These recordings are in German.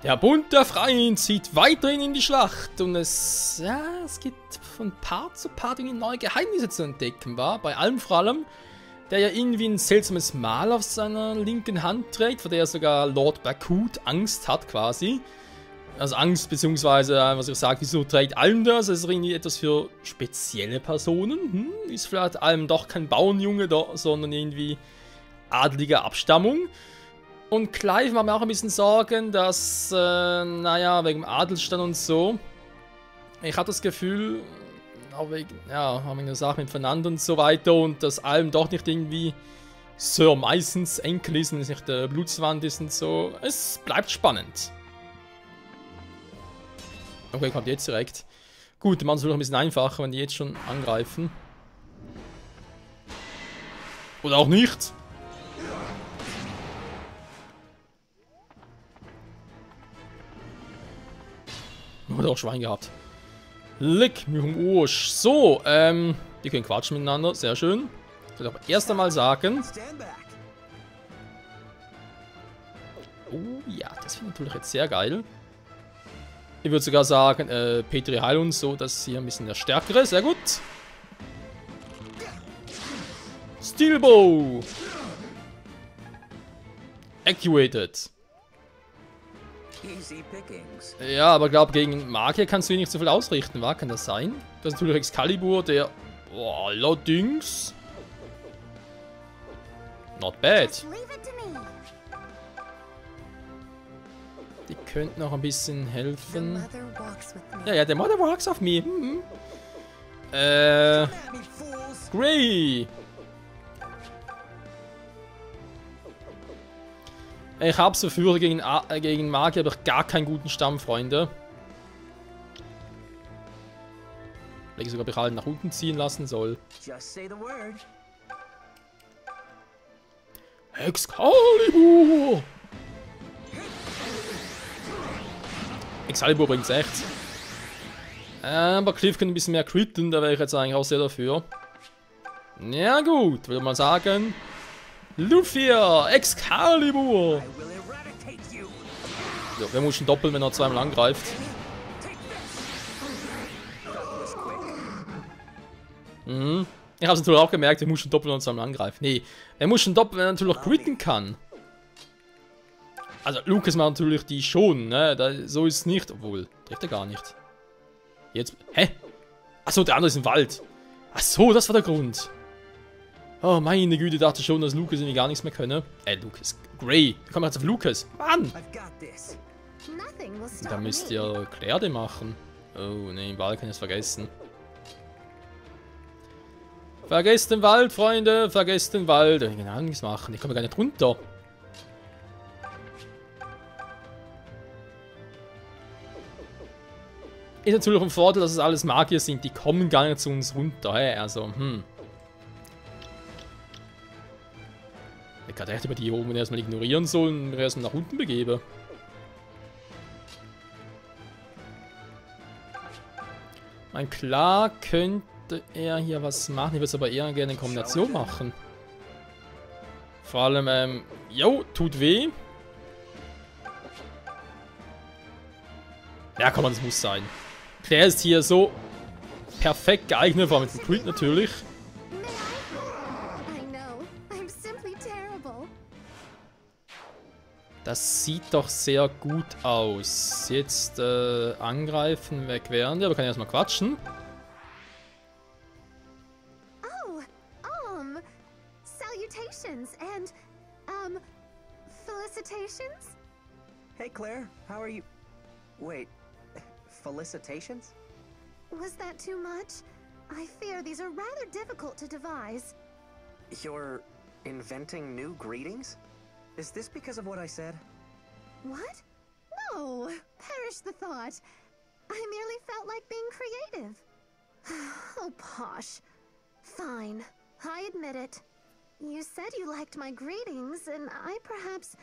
Der Bund der Freien zieht weiterhin in die Schlacht und es gibt von Part zu Part neue Geheimnisse zu entdecken, war bei allem vor allem, der ja irgendwie ein seltsames Mal auf seiner linken Hand trägt, vor der er sogar Lord Bakut Angst hat quasi. Also Angst, beziehungsweise, was ich sage, wieso trägt Alm das? Ist irgendwie etwas für spezielle Personen? Ist vielleicht Alm doch kein Bauernjunge, sondern irgendwie adeliger Abstammung? Und Clive macht mir auch ein bisschen Sorgen, dass, naja, wegen Adelsstand und so. Ich habe das Gefühl, auch wegen der Sache mit Fernando und so weiter und dass Alm doch nicht irgendwie Sir Meissens Enkel ist und es nicht der Blutswand ist und so. Es bleibt spannend. Okay, kommt jetzt direkt. Gut, die machen es noch ein bisschen einfacher, wenn die jetzt schon angreifen. Oder auch nicht. Oder auch Schwein gehabt. Leck mich um Arsch. So, die können quatschen miteinander. Sehr schön. Ich will aber erst einmal sagen. Oh ja, das finde ich natürlich jetzt sehr geil. Ich würde sogar sagen, Petri Heil und so, das ist hier ein bisschen der Stärkere. Sehr gut. Steelbow. Activated. Ja, aber ich glaube, gegen Magier kannst du nicht so viel ausrichten, wa? Kann das sein? Das ist natürlich Excalibur, der... Boah, allerdings... Not bad. Die könnten noch ein bisschen helfen. Ja, der Mother walks auf me. Grey. Ich hab's dafür, gegen Magier habe ich gar keinen guten Stamm, Freunde. Ich sogar, ob ich alle nach unten ziehen lassen soll. Excalibur! Excalibur bringt's echt. Aber Cliff kann ein bisschen mehr critten, da wäre ich jetzt eigentlich auch sehr dafür. Ja gut, würde man sagen. Lufia, Excalibur! Ja, wer muss schon doppeln, wenn er zweimal angreift? Mhm. Ich habe es natürlich auch gemerkt, er muss schon doppeln, wenn er zweimal angreift. Nee, er muss schon doppeln, wenn er natürlich auch critten kann. Also Lucas macht natürlich die schon, ne? So ist es nicht. Obwohl, trifft er gar nicht. Jetzt. Hä? Achso, der andere ist im Wald. Achso, das war der Grund. Oh, meine Güte, ich dachte schon, dass Lucas irgendwie gar nichts mehr könne. Lucas. Grey. Wir kommen jetzt auf Lucas. Mann! Da müsst ihr Claire machen. Oh, ne, im Wald kann ich es vergessen. Vergesst den Wald, Freunde. Vergesst den Wald. Ich kann gar nichts machen. Ich komme gar nicht runter. Ist natürlich ein Vorteil, dass es alles Magier sind. Die kommen gar nicht zu uns runter. Also, Ich kann echt über die hier oben erstmal ignorieren sollen und mich erstmal nach unten begebe. Mein klar könnte er hier was machen. Ich würde es aber eher gerne in Kombination machen. Vor allem, jo, tut weh. Ja, komm, das muss sein. Claire ist hier so perfekt geeignet, vor allem mit dem Crit natürlich. Das sieht doch sehr gut aus. Jetzt angreifen, wegwehren. Ja, aber kann ich erstmal quatschen. Oh, salutations and felicitations. Hey Claire, how are you? Wait, felicitations? Was that too much? I fear these are rather difficult to devise. You're inventing new greetings? Is this because of what I said? What? No! Perish the thought. I merely felt like being creative. Oh, posh. Fine. I admit it. You said you liked my greetings, and I perhaps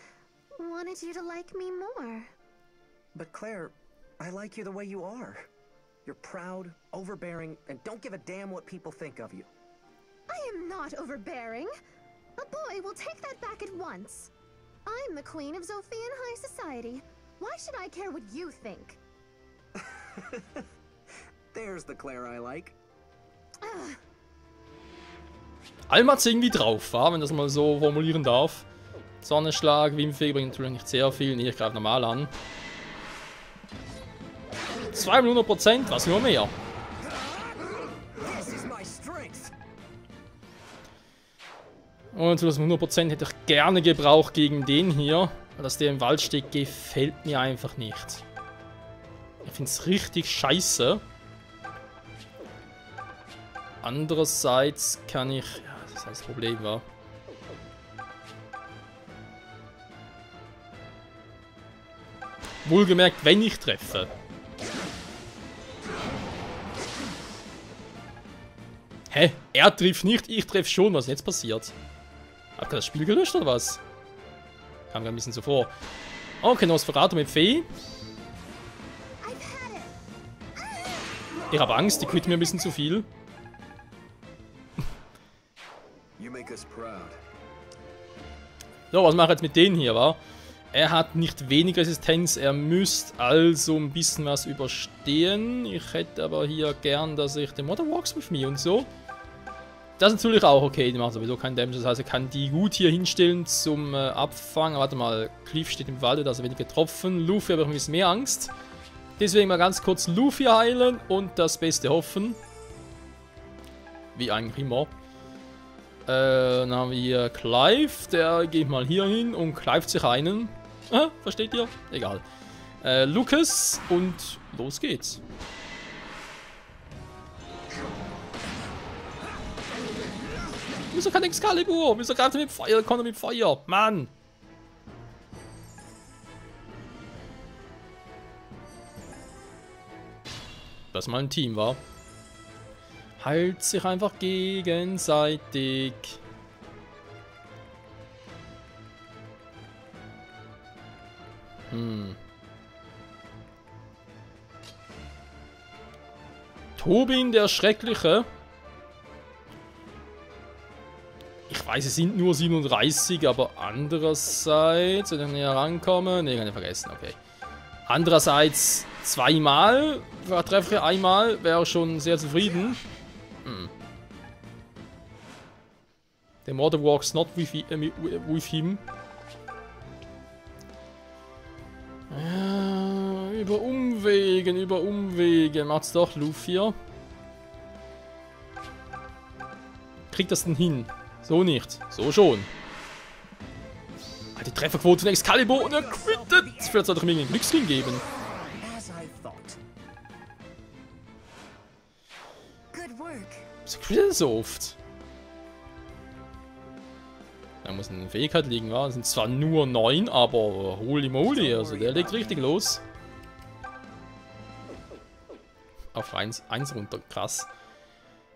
wanted you to like me more. But Claire, I like you the way you are. You're proud, overbearing, and don't give a damn what people think of you. I am not overbearing. A boy will take that back at once. I'm the queen of Zophian High Society. Why should I care what you think? There's the Claire I like. Alma hat's irgendwie drauf, wa? Wenn das mal so formulieren darf. Sonnenschlag, Wimpe bringt natürlich nicht sehr viel. Nee, ich greife normal an. 200%, was nur mehr. Und das 100% hätte ich gerne gebraucht gegen den hier. Dass der im Wald steht, gefällt mir einfach nicht. Ich finde es richtig scheiße. Andererseits kann ich... Ja, das ist das Problem, war. Wohlgemerkt, wenn ich treffe. Hä? Er trifft nicht, ich treffe schon. Was ist jetzt passiert? Habt ihr das Spiel gelöscht oder was? Kam mir ein bisschen so vor. Okay, Nosferatu mit Fee. Ich habe Angst, die quittet mir ein bisschen zu viel. So, was mache ich jetzt mit denen hier, wa? Er hat nicht wenig Resistenz, er müsste also ein bisschen was überstehen. Ich hätte aber hier gern, dass ich den Mother Walks with me und so. Das ist natürlich auch okay, die macht sowieso keinen Damage, das heißt, er kann die gut hier hinstellen zum Abfangen. Warte mal, Cliff steht im Wald, also wenig getroffen. Luffy habe ich ein bisschen mehr Angst. Deswegen mal ganz kurz Luffy heilen und das Beste hoffen. Wie eigentlich immer. Dann haben wir hier Clive, der geht mal hier hin und greift sich einen. Versteht ihr? Egal. Lucas und los geht's. Wieso kein Excalibur? Wieso greift er mit Feuer? Kommt er mit Feuer? Mann! Das mal ein Team war. Heilt sich einfach gegenseitig. Tobin der Schreckliche. Ich weiß, es sind nur 37, aber andererseits, wenn ich näher rankomme, ne, kann ich vergessen, okay. Andererseits zweimal, treffe ich einmal, wäre schon sehr zufrieden. Der Mother walks not with him. Ja, über Umwegen macht's doch Luffy. Kriegt das denn hin? So nicht, so schon. Die Trefferquote von Excalibur und er quittet. Vielleicht sollte ich mir einen Glücksring geben. Wieso quittet er so oft? Da muss eine Fähigkeit liegen, wa? Das sind zwar nur 9, aber holy moly, also der legt richtig los. Auf 1 runter, krass.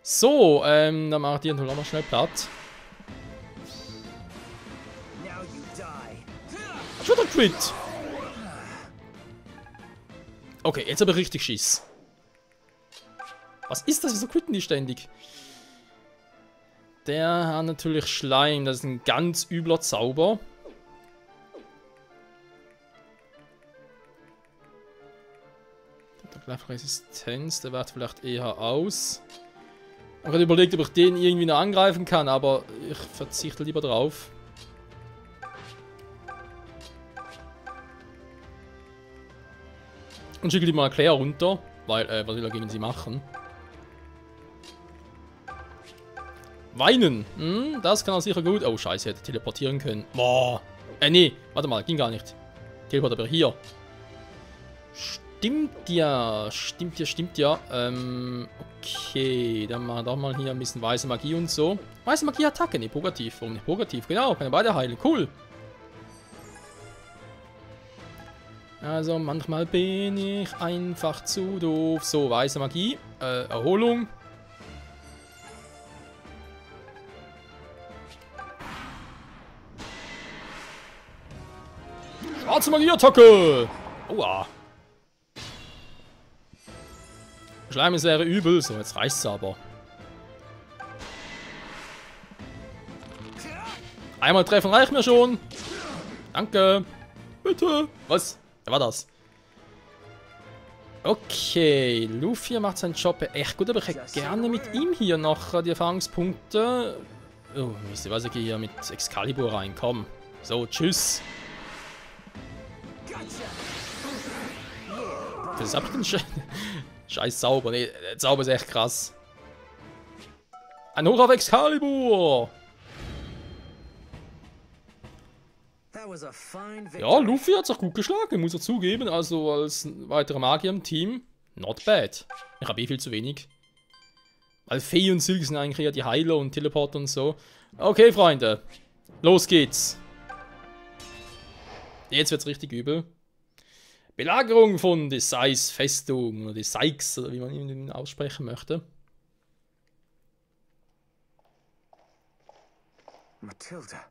So, dann mache ich die natürlich auch noch schnell platt. Schon der Crit! Okay, jetzt aber richtig Schiss. Was ist das? Wieso quitten die ständig? Der hat natürlich Schleim. Das ist ein ganz übler Zauber. Der hat gleich Resistenz. Der wird vielleicht eher aus. Ich habe überlegt, ob ich den irgendwie noch angreifen kann, aber ich verzichte lieber drauf. Und schicke lieber mal Claire runter, weil, was will er gegen sie machen? Weinen! Das kann er sicher gut. Oh, scheiße, hätte teleportieren können. Boah! Nee, warte mal, ging gar nicht. Teleport aber hier. Stimmt ja, stimmt ja. Okay, dann machen wir doch mal hier ein bisschen weiße Magie und so. Weiße Magie-Attacke, ne, Pogativ. Warum nicht Pogativ? Genau, kann er beide heilen. Cool. Also, manchmal bin ich einfach zu doof. So, weiße Magie. Erholung. Schwarze Magie-Attacke! Oha. Schleim ist sehr übel. So, jetzt reicht's aber. Einmal treffen reicht mir schon. Danke. Bitte. Was? Wer war das? Okay, Luffy macht seinen Job echt gut, aber ich hätte gerne mit ihm hier noch die Erfahrungspunkte. Oh, wisst ihr was, ich gehe hier mit Excalibur rein, komm. So, tschüss. Das hab ich den Scheiß Zauber. Nee, der Zauber ist echt krass. Ein Hoch auf Excalibur! Ja, Luffy hat es auch gut geschlagen, muss er zugeben. Also als weiterer Magier im Team, not bad. Ich habe eh viel zu wenig. Weil Fee und Silk sind eigentlich eher die Heiler und Teleporter und so. Okay, Freunde. Los geht's. Jetzt wird's richtig übel. Belagerung von Desais Festung oder Desais, oder wie man ihn aussprechen möchte. Matilda.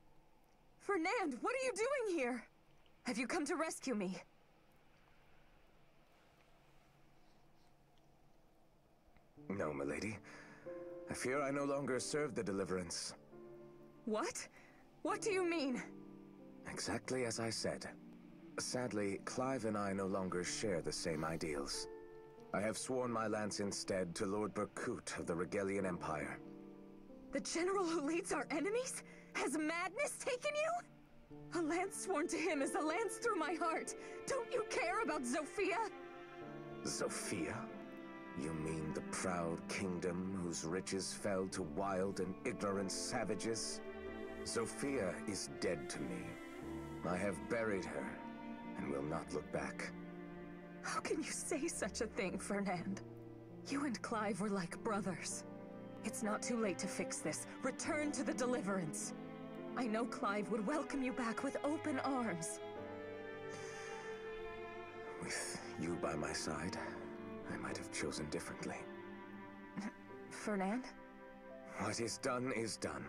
Fernand, what are you doing here? Have you come to rescue me? No, milady. I fear I no longer serve the Deliverance. What? What do you mean? Exactly as I said. Sadly, Clive and I no longer share the same ideals. I have sworn my lance instead to Lord Berkut of the Regalian Empire. The general who leads our enemies? Has madness taken you? A lance sworn to him is a lance through my heart. Don't you care about Zofia? Zofia? You mean the proud kingdom whose riches fell to wild and ignorant savages? Zofia is dead to me. I have buried her, and will not look back. How can you say such a thing, Fernand? You and Clive were like brothers. It's not too late to fix this. Return to the Deliverance. I know Clive would welcome you back with open arms. With you by my side, I might have chosen differently. Fernand? What is done is done.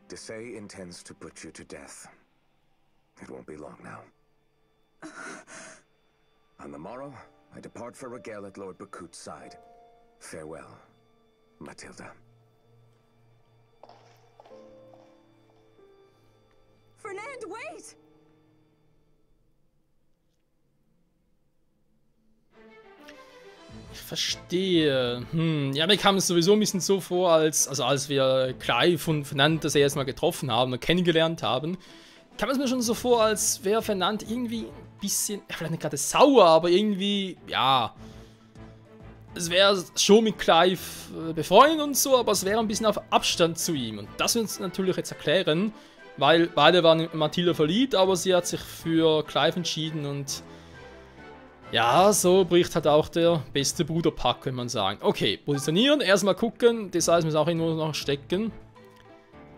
Desai intends to put you to death. It won't be long now. On the morrow, I depart for Regale at Lord Berkut's side. Farewell, Matilda. Fernand, wait! Ich verstehe. Ja, mir kam es sowieso ein bisschen so vor, als wir Clive und Fernand das erstmal getroffen haben und kennengelernt haben, kam es mir schon so vor, als wäre Fernand irgendwie ein bisschen, vielleicht nicht gerade sauer, aber irgendwie, ja, es wäre schon mit Clive befreundet und so, aber es wäre ein bisschen auf Abstand zu ihm. Und das wird uns natürlich jetzt erklären, weil beide waren in Matilda verliebt, aber sie hat sich für Clive entschieden und ja, so bricht halt auch der beste Bruderpack, wenn man sagen. Okay, positionieren, erstmal gucken, das heißt, wir müssen auch irgendwo noch stecken.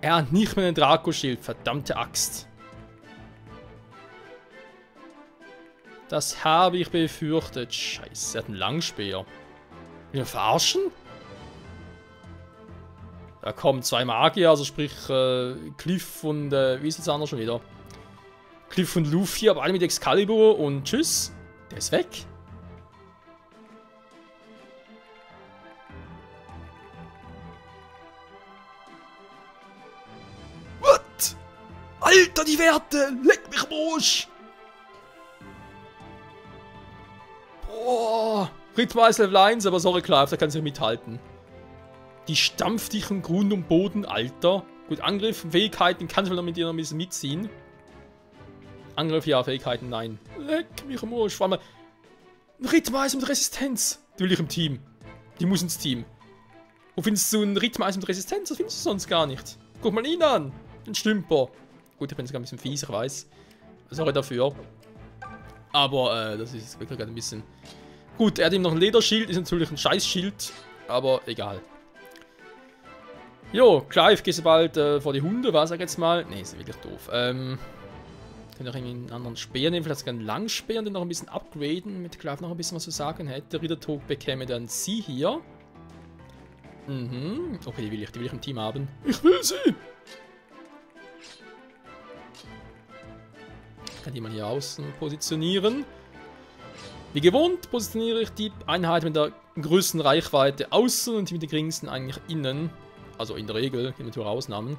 Er hat nicht mehr einen Draco-Schild, verdammte Axt. Das habe ich befürchtet. Scheiße, er hat einen Langspeer. Will er verarschen? Da kommen zwei Magier, also sprich Cliff und, wie ist jetzt anders schon wieder? Cliff und Luffy, aber alle mit Excalibur und tschüss. Der ist weg. What? Alter, die Werte! Leck mich am Arsch! Boah! Rittmeister Level 1, aber sorry Clive, da kann sich mithalten. Die stampft dich im Grund und Boden, Alter. Gut, Angriff, Fähigkeiten kann ich noch mit dir noch ein bisschen mitziehen. Angriff, ja, Fähigkeiten, nein. Leck mich am Arsch. Vor allem, ein Rittmeister mit Resistenz. Die will ich im Team. Die muss ins Team. Wo findest du einen Rittmeister mit Resistenz? Das findest du sonst gar nicht. Guck mal ihn an. Den Stümper. Gut, ich bin sogar ein bisschen fies, ich weiß. Sorry dafür. Aber, das ist wirklich gerade ein bisschen... Gut, er hat ihm noch ein Lederschild. Ist natürlich ein Scheißschild. Aber egal. Jo, Clive, gehst du bald vor die Hunde, was sag jetzt mal? Ne, ist wirklich doof. Können auch irgendwie einen anderen Speer nehmen, vielleicht sogar einen Langspeer und den noch ein bisschen upgraden, mit Clive noch ein bisschen was zu sagen hätte. Rittertog bekäme dann sie hier. Mhm, okay, die will ich im Team haben. Ich will sie! Kann die mal hier außen positionieren. Wie gewohnt positioniere ich die Einheit mit der größten Reichweite außen und die mit der geringsten eigentlich innen. Also in der Regel, gibt natürlich Ausnahmen.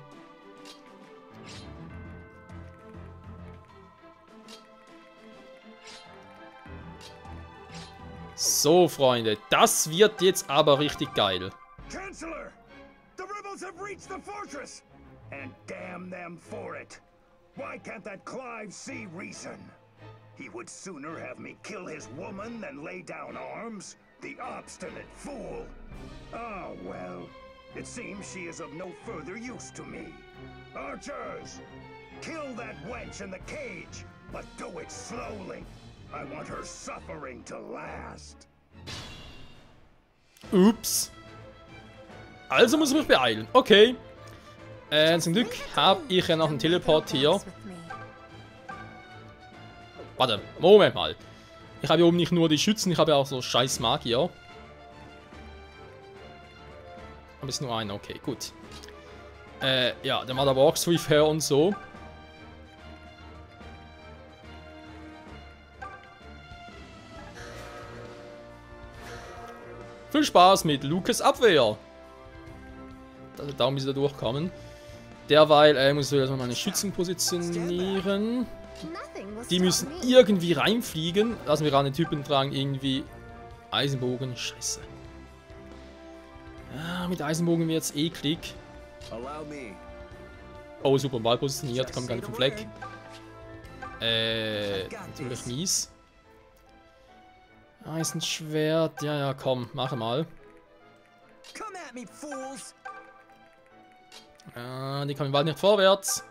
So, Freunde, das wird jetzt aber richtig geil. Chancellor! The rebels have reached the fortress! And damn them for it! Why can't that Clive see reason? He would sooner have me kill his woman than lay down arms? The obstinate fool! Oh, well. It seems she is of no further use to me. Archers! Kill that wench in the cage, but do it slowly. I want her suffering to last. Ups. Also muss ich mich beeilen. Okay. Zum Glück habe ich ja noch einen Teleport hier. Warte, Moment mal. Ich habe hier oben nicht nur die Schützen, ich habe ja auch so scheiß Magier. Aber es ist nur einer, okay, gut. Ja, dann war der Walkswift her und so. Viel Spaß mit Lucas Abwehr. Also da müssen wir durchkommen. Derweil muss ich erstmal meine Schützen positionieren. Die müssen irgendwie reinfliegen. Lassen wir gerade den Typen tragen, irgendwie Eisenbogen. Scheiße. Ja, mit Eisenbogen wird es eklig. Oh, super, mal positioniert, kommt gar nicht vom Fleck. Natürlich mies. Eisenschwert, ja, komm, mache mal. Die kommen bald nicht vorwärts.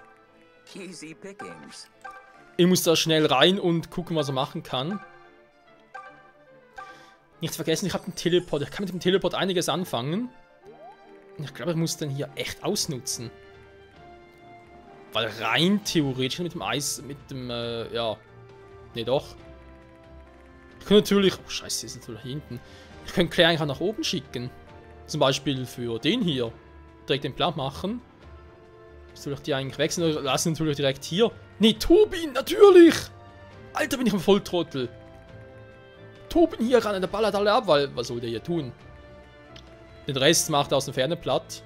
Ich muss da schnell rein und gucken, was er machen kann. Nicht vergessen, ich habe einen Teleport. Ich kann mit dem Teleport einiges anfangen. Ich glaube, ich muss den hier echt ausnutzen. Weil rein theoretisch mit dem ja. Ne, doch. Ich kann natürlich... Oh, scheiße, ist natürlich hier hinten. Ich könnte Claire einfach nach oben schicken. Zum Beispiel für den hier. Direkt den Plan machen. Soll ich die eigentlich wechseln oder lassen natürlich direkt hier? Ne, Tobin, natürlich! Alter, bin ich ein Volltrottel. Tobin hier ran, der ballert alle ab, weil... Was soll der hier tun? Den Rest macht er aus der Ferne platt.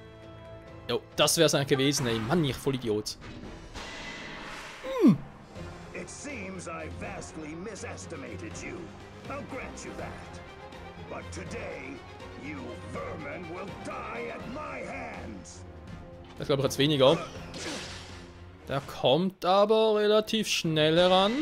Jo, das wäre es eigentlich gewesen, ey. Mann, ich Vollidiot. It seems I vastly misestimated you. I'll grant you that. But today, you vermin will die at my hands. Ich glaube, jetzt weniger. Der kommt aber relativ schnell heran.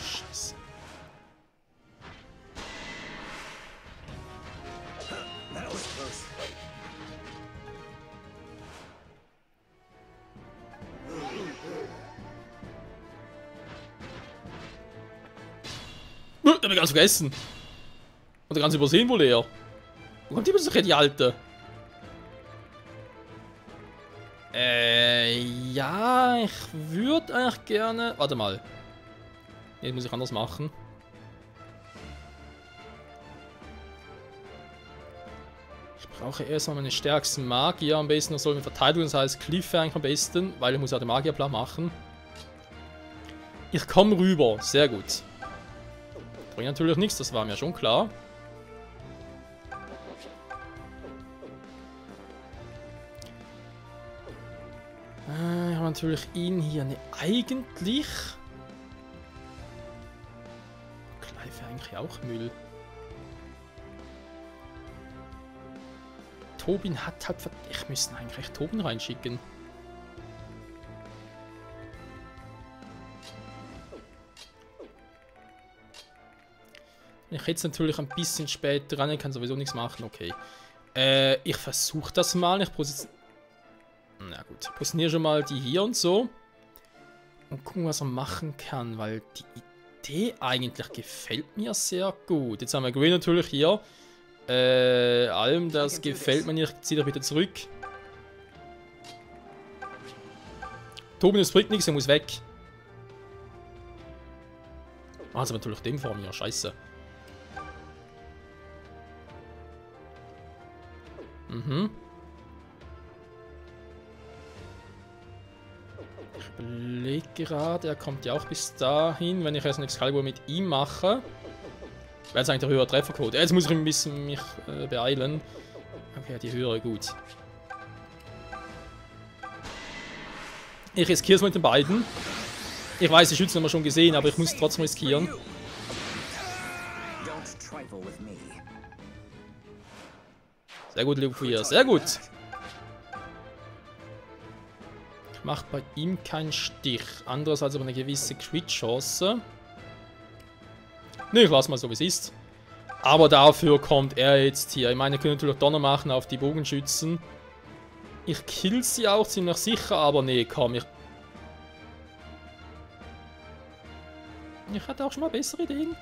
Scheiße. That was close. Der hab ich ganz vergessen. Und ganz übersehen wohl eher. Wo kommt die plötzlich her, die Alte? Ja, ich würde eigentlich gerne... Warte mal. Jetzt muss ich anders machen. Ich brauche erstmal meine stärksten Magier. Am besten soll mit Verteidigung, das heißt Cliff eigentlich am besten, weil ich muss ja den Magierplan machen. Ich komme rüber, sehr gut. Bringt natürlich nichts, das war mir schon klar. Ich habe natürlich ihn hier, ne, eigentlich... Clive wäre eigentlich auch Müll. Tobin hat halt... Ich müsste eigentlich echt Tobin reinschicken. Ich hätte es natürlich ein bisschen später ran, ich kann sowieso nichts machen, okay. Ich versuche das mal, ich positioniere... Na gut, ich positioniere schon mal die hier und so. Und gucken, was er machen kann, weil die Idee eigentlich gefällt mir sehr gut. Jetzt haben wir Green natürlich hier. Allem, das gefällt mir nicht, zieht er bitte zurück. Tobin, das bringt nichts, er muss weg. Ah, das ist natürlich dem vor mir, scheiße. Ich überlege gerade, er kommt ja auch bis dahin, wenn ich erst ein Excalibur mit ihm mache. Wäre jetzt eigentlich der höhere Treffercode. Jetzt muss ich ein bisschen mich beeilen. Okay, die höhere, gut. Ich riskiere es mit den beiden. Ich weiß, die Schützen haben wir schon gesehen, aber ich muss es trotzdem riskieren. Sehr gut, Luke, sehr gut. Macht bei ihm keinen Stich. Andererseits aber eine gewisse Crit-Chance. Ne, ich lasse mal so, wie es ist. Aber dafür kommt er jetzt hier. Ich meine, ich könnte natürlich Donner machen auf die Bogenschützen. Ich kill sie auch ziemlich sicher, aber nee, komm, ich hatte auch schon mal bessere Ideen.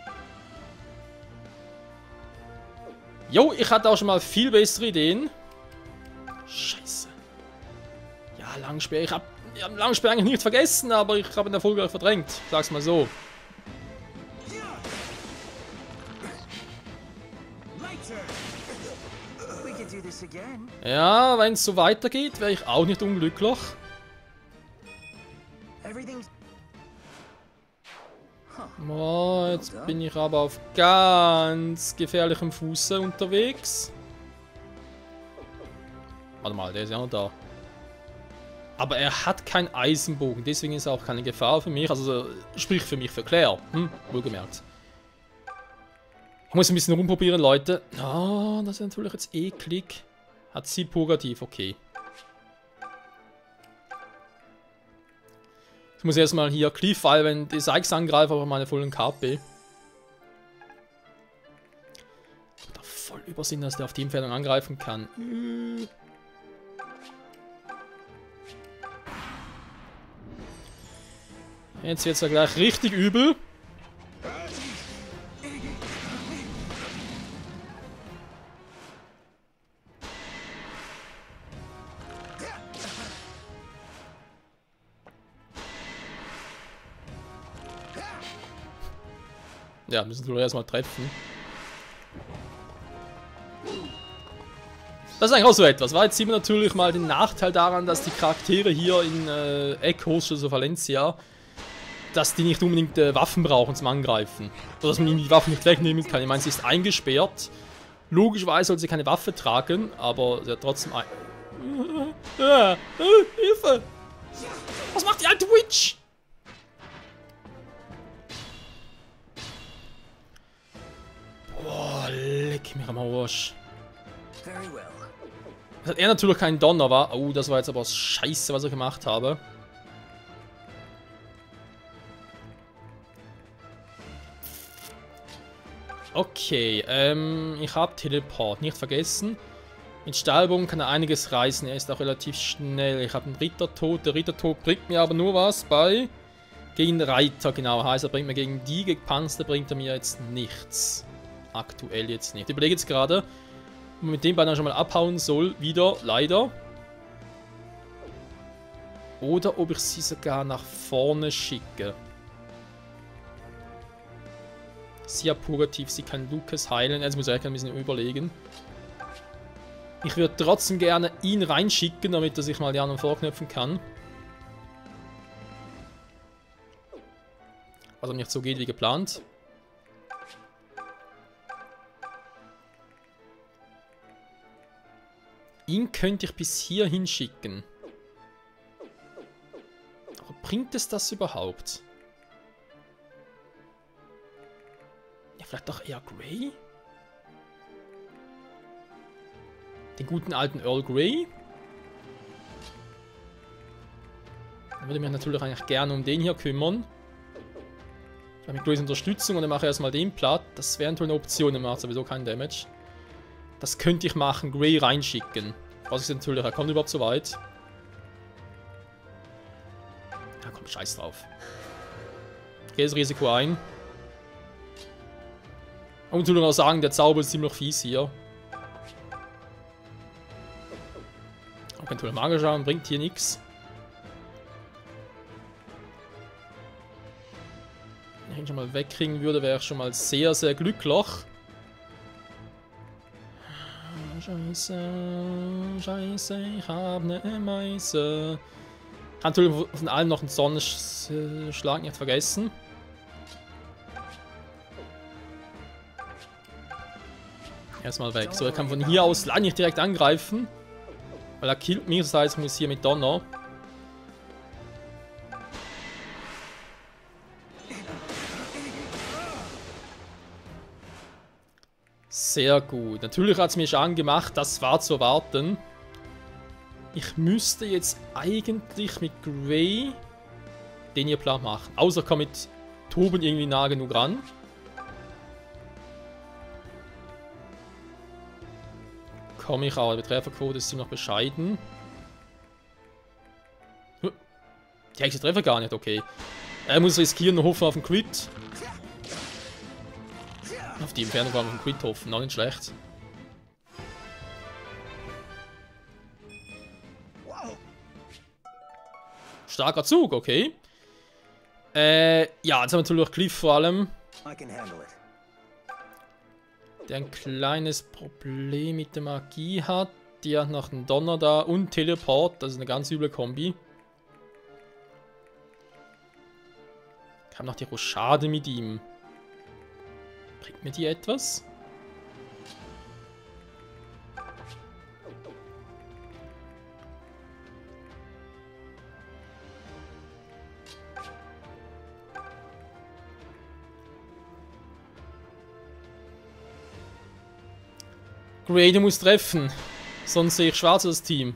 Jo, ich hatte auch schon mal viel bessere Ideen. Scheiße. Ja, Langspeer. Ich hab Langspeer eigentlich nichts vergessen, aber ich habe ihn erfolgreich verdrängt. Sag's mal so. Ja, wenn es so weitergeht, wäre ich auch nicht unglücklich. Oh, jetzt bin ich aber auf ganz gefährlichem Fuße unterwegs. Warte mal, der ist ja noch da. Aber er hat keinen Eisenbogen, deswegen ist er auch keine Gefahr für mich. Also sprich für mich, für Claire. Wohlgemerkt. Ich muss ein bisschen rumprobieren, Leute. Oh, das ist natürlich jetzt eklig. Hat sie Purgativ, okay. Ich muss erstmal hier Cliff, weil wenn die Sykes angreift, aber meine vollen KP. Da voll Übersinn, dass der auf die Entfernung angreifen kann. Jetzt wird es ja gleich richtig übel. Ja, müssen wir erstmal treffen. Das ist eigentlich auch so etwas. War jetzt sieht man natürlich mal den Nachteil daran, dass die Charaktere hier in Echos, also Valencia, dass die nicht unbedingt Waffen brauchen zum Angreifen. Oder dass man ihnen die Waffen nicht wegnehmen kann. Ich meine, sie ist eingesperrt. Logischerweise soll sie keine Waffe tragen, aber sie hat trotzdem ein... Hilfe! Was macht die alte Witch? Boah, leck mich am Arsch. Das hat er natürlich keinen Donner, war. Oh, das war jetzt aber scheiße, was ich gemacht habe. Okay, ich habe Teleport, nicht vergessen. Mit Stahlbogen kann er einiges reißen, er ist auch relativ schnell. Ich habe einen Rittertod, der Rittertod bringt mir aber nur was bei... Gegen Reiter, genau, heißt er bringt mir gegen die, gegen Panzer bringt er mir jetzt nichts. Aktuell jetzt nicht. Ich überlege jetzt gerade, ob man mit dem beinahe schon mal abhauen soll, wieder, leider. Oder ob ich sie sogar nach vorne schicke. Sie hat Purgativ, sie kann Lucas heilen. Jetzt muss ich ein bisschen überlegen. Ich würde trotzdem gerne ihn reinschicken, damit er sich mal die anderen vorknöpfen kann. Was aber nicht so geht wie geplant. Ihn könnte ich bis hier hinschicken. Aber bringt es das überhaupt? Ja, vielleicht doch eher Grey? Den guten alten Earl Grey? Dann würde ich mich natürlich eigentlich gerne um den hier kümmern. Ich habe mit Greys Unterstützung und dann mache ich erstmal den platt. Das wäre natürlich eine Option, der macht sowieso keinen Damage. Das könnte ich machen, Grey reinschicken. Was ist natürlich, er kommt überhaupt so weit. Ja komm, scheiß drauf. Ich gehe das Risiko ein. Und natürlich auch sagen, der Zauber ist ziemlich fies hier. Ich kann natürlich Magier schauen, bringt hier nichts. Wenn ich ihn schon mal wegkriegen würde, wäre ich schon mal sehr, sehr glücklich. Scheiße, scheiße, ich habe eine Meise. Kann natürlich von allem noch einen Sonnenschlag nicht vergessen. Erstmal weg. So, er kann von hier aus leider nicht direkt angreifen. Weil er killt mich, das heißt, ich muss hier mit Donner. Sehr gut. Natürlich hat es mir Schaden gemacht, das war zu erwarten. Ich müsste jetzt eigentlich mit Gray den hier platt machen. Außer ich komme mit Toben irgendwie nah genug ran. Komme ich auch. Die Trefferquote ist noch bescheiden. Die Hexe treffe gar nicht, okay. Er muss riskieren und hoffen auf den Crit. Auf die Entfernung vor allem auf den Crit hoffen, noch nicht schlecht. Starker Zug, okay. Ja, jetzt haben wir natürlich Cliff vor allem. Der ein kleines Problem mit der Magie hat. Die hat noch einen Donner da und Teleport, das ist eine ganz üble Kombi. Ich habe noch die Rochade mit ihm. Bringt mir die etwas? Gray, du musst treffen. Sonst sehe ich schwarz als Team.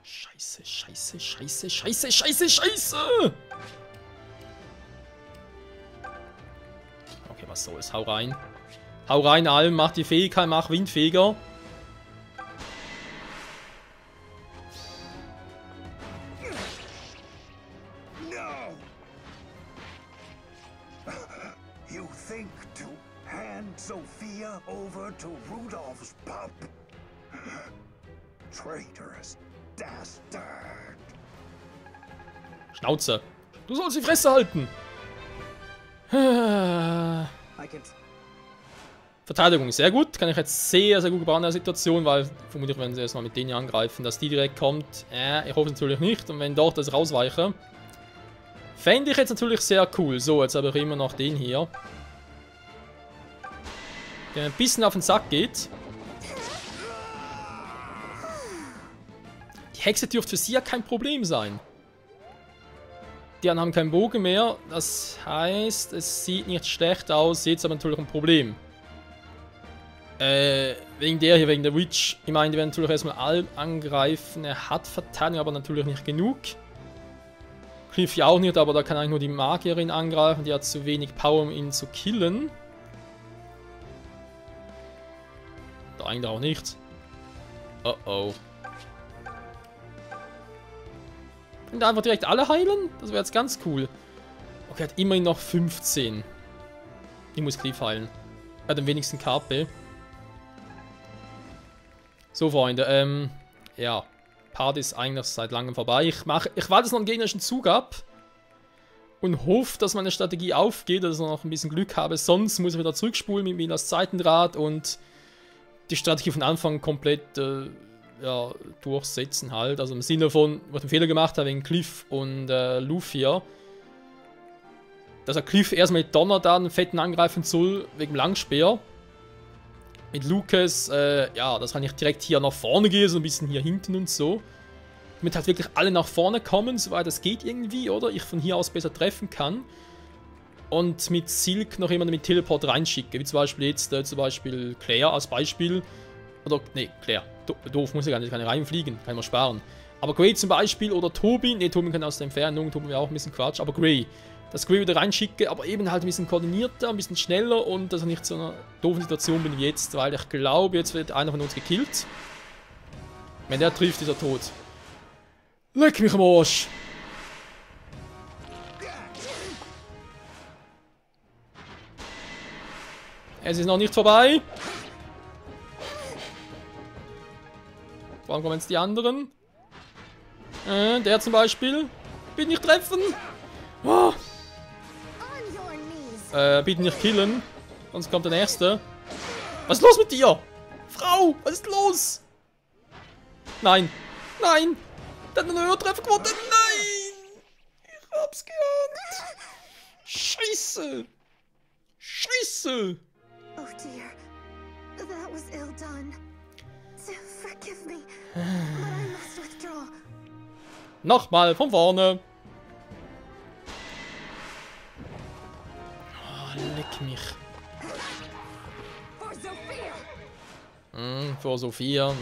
Scheiße, scheiße, scheiße, scheiße, scheiße, scheiße! Okay, was soll's? Hau rein. Hau rein, Alm, mach die Fähigkeit, mach Windfeger. You think to hand Sophia over to Rudolph's pup? Traitorous dastard. Schnauze. Du sollst die Fresse halten. Verteidigung ist sehr gut. Kann ich jetzt sehr, sehr gut gebrauchen in der Situation, weil vermutlich werden sie erstmal mit denen hier angreifen, dass die direkt kommt. Ich hoffe es natürlich nicht. Und wenn doch, das rausweiche. Fände ich jetzt natürlich sehr cool. So, jetzt habe ich immer noch den hier. Der ein bisschen auf den Sack geht. Die Hexe dürfte für sie ja kein Problem sein. Die anderen haben keinen Bogen mehr. Das heißt, es sieht nicht schlecht aus. Jetzt aber natürlich ein Problem. Wegen der hier, wegen der Witch. Ich meine, die werden natürlich erstmal Alm angreifen. Er hat Verteidigung, aber natürlich nicht genug. Cliff ja auch nicht, aber da kann eigentlich nur die Magierin angreifen. Die hat zu wenig Power, um ihn zu killen. Da eigentlich auch nicht. Oh oh. Und einfach direkt alle heilen? Das wäre jetzt ganz cool. Okay, hat immerhin noch 15. Ich muss Cliff heilen. Er hat am wenigsten KP. So, Freunde, ja. Part ist eigentlich seit langem vorbei. Ich warte jetzt noch einen gegnerischen Zug ab. Und hoffe, dass meine Strategie aufgeht, dass ich noch ein bisschen Glück habe. Sonst muss ich wieder zurückspulen mit mir das Zeitenrad und die Strategie von Anfang komplett ja, durchsetzen halt. Also im Sinne von, was ich einen Fehler gemacht habe wegen Cliff und Luffy. Dass er Cliff erstmal mit Donner da einen fetten angreifen soll, wegen Langspeer. Mit Lucas, ja, dass er nicht direkt hier nach vorne geht, so ein bisschen hier hinten und so. Damit halt wirklich alle nach vorne kommen, soweit das geht irgendwie, oder? Ich von hier aus besser treffen kann. Und mit Silk noch jemanden mit Teleport reinschicke. Wie zum Beispiel jetzt, zum Beispiel Claire als Beispiel. Oder, nee, Claire. Doof, muss ja gar nicht, kann ja reinfliegen, kann ich mal sparen. Aber Gray zum Beispiel oder Tobin. Ne, Tobin kann aus der Entfernung, Tobin wäre auch ein bisschen Quatsch. Aber Gray. Dass Gray wieder reinschicke, aber eben halt ein bisschen koordinierter, ein bisschen schneller und dass er nicht so einer doofen Situation bin wie jetzt, weil ich glaube, jetzt wird einer von uns gekillt. Wenn der trifft, ist er tot. Leck mich am Arsch! Es ist noch nicht vorbei. Warum kommen jetzt die anderen? Der zum Beispiel. Bitte nicht treffen! Oh. Bitte nicht killen. Sonst kommt der nächste. Was ist los mit dir? Frau, was ist los? Nein. Nein. Der hat eine höhere Trefferquote. Nein. Ich hab's gehabt. Scheiße. Schlüssel. Oh dear. That was ill done. Forgive me, but I must withdraw. Nochmal von vorne. Oh, leck mich. For Sophia! Vor Sophia.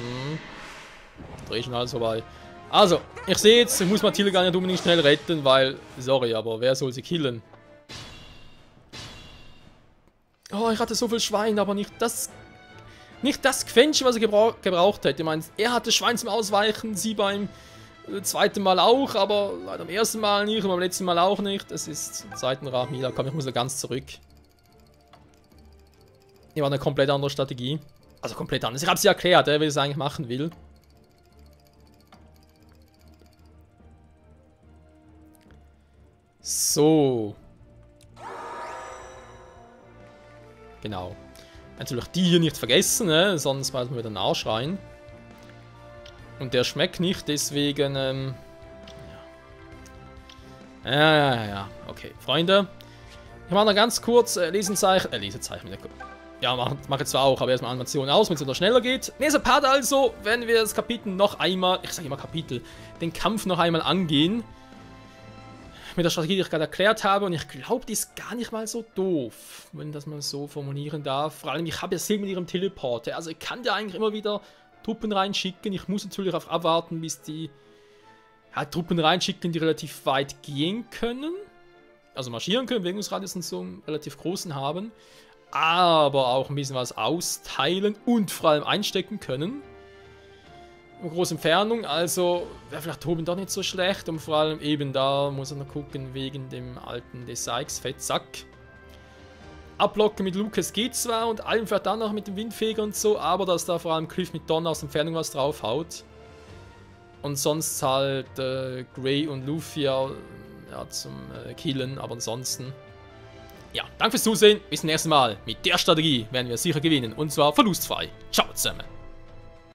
Dreh schon alles vorbei. Also, ich sehe jetzt, ich muss Mathilde gar nicht unbedingt schnell retten, weil, sorry, aber wer soll sie killen? Oh, ich hatte so viel Schwein, aber nicht das Quäntchen, was er gebraucht hätte. Ich meine, er hatte Schwein zum Ausweichen, sie beim zweiten Mal auch, aber leider beim ersten Mal nicht und beim letzten Mal auch nicht. Es ist Seitenrad Mila. Komm, ich muss da ganz zurück. Hier war eine komplett andere Strategie. Also komplett anders. Ich habe sie erklärt, wie ich es eigentlich machen will. So. Genau. Natürlich die hier nicht vergessen, ne? Sonst weiß man wieder nachschreien. Und der schmeckt nicht, deswegen, ja. Okay, Freunde. Ich mache noch ganz kurz Lesezeichen. Ja, mach jetzt zwar auch, aber erstmal Animation aus, wenn es wieder schneller geht. Nächster Part also, wenn wir das Kapitel noch einmal, ich sage immer Kapitel, den Kampf noch einmal angehen. Mit der Strategie, die ich gerade erklärt habe. Und ich glaube, die ist gar nicht mal so doof, wenn das mal so formulieren darf. Vor allem, ich habe ja Seel mit ihrem Teleporter. Also ich kann da eigentlich immer wieder Truppen reinschicken. Ich muss natürlich darauf abwarten, bis die Truppen reinschicken, die relativ weit gehen können. Also marschieren können, Bewegungsradius und so einen relativ großen haben. Aber auch ein bisschen was austeilen und vor allem einstecken können. Große Entfernung, also wäre vielleicht Tobin doch nicht so schlecht und vor allem eben da muss er noch gucken wegen dem alten Desykes-Fettsack. Ablocken mit Lucas geht zwar und allem vielleicht dann noch mit dem Windfeger und so, aber dass da vor allem Cliff mit Donner aus Entfernung was draufhaut. Und sonst halt Gray und Luffy ja, zum Killen, aber ansonsten. Ja, danke fürs Zusehen, bis zum nächsten Mal. Mit der Strategie werden wir sicher gewinnen und zwar verlustfrei. Ciao zusammen.